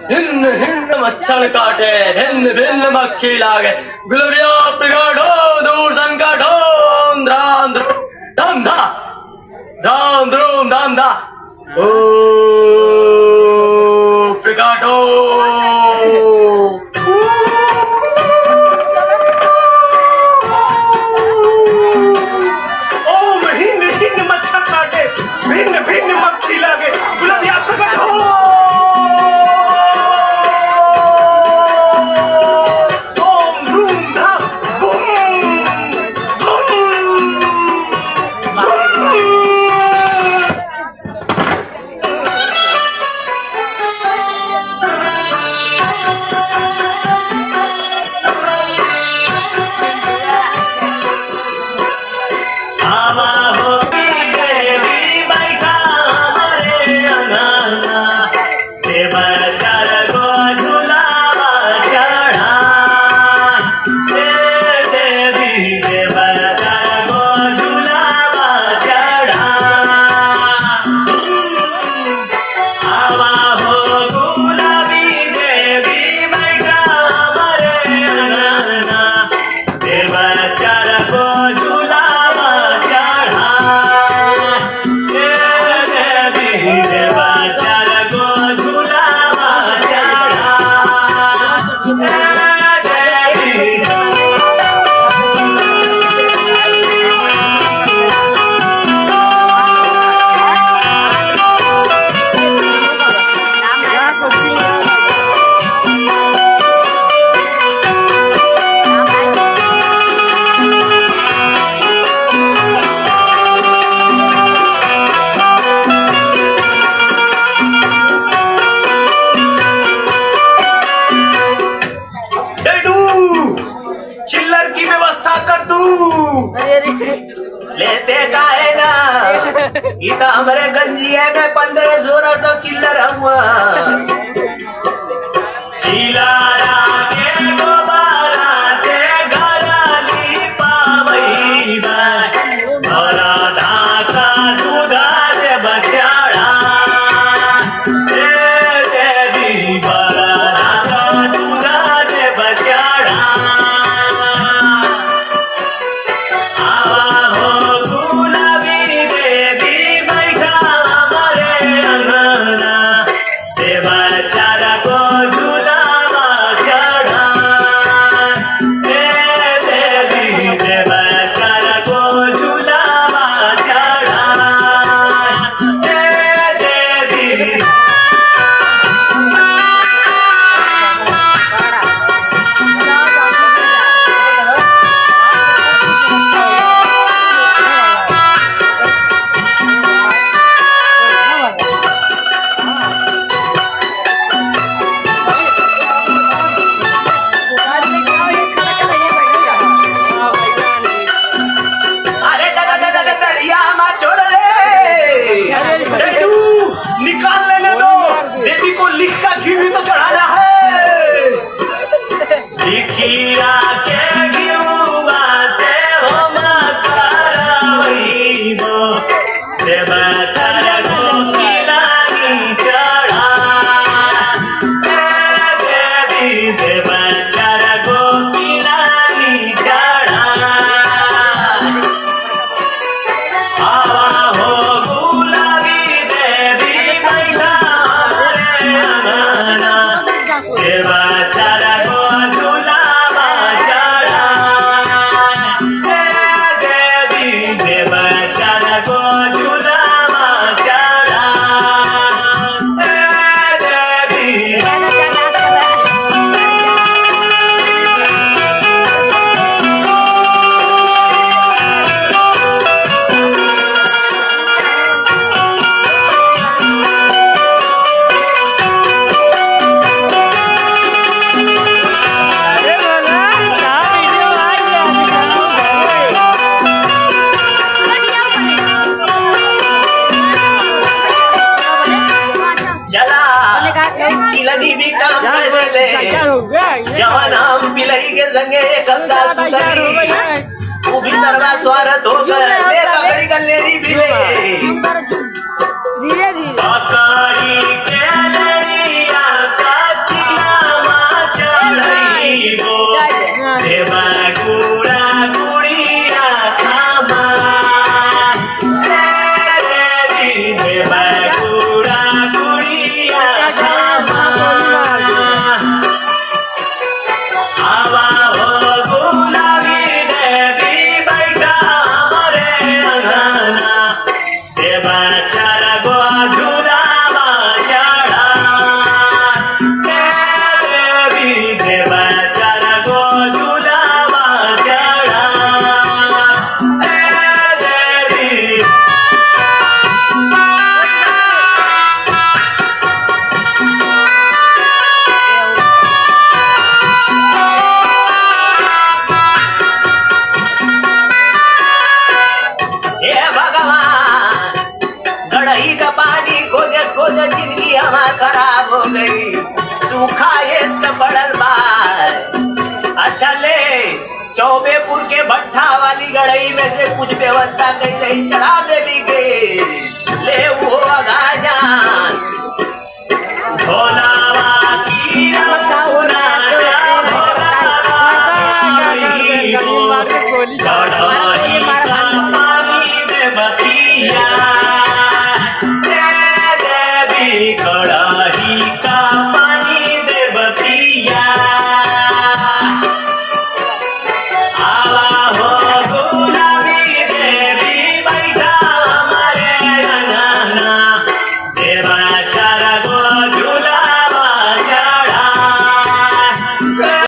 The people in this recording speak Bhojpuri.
हिन्न हिन्न मच्छर काटे भिन्न भिन्न मक्खी लागे गुलबिया प्रकट हो दूर संकट हो ध्राम धम धा राम ध्रुम धाम धा ओ प्रकट हो लेते का है ना इतना हमारे गंजिया में 1500 चिल्लर हुआ चिलारा के गोबारा से घराली पावई भरा धाका दूधा से बचाड़ा देवी भरा धाका दूधा से बचाड़ा जवान हम पिलाई के संगे कंधा सुतरी तू भी सर्वा स्वार्थ हो गए ले कबड़ी गलेरी बिले धीरे धीरे आकारी के लड़िया का व्यवस्था कैसे चला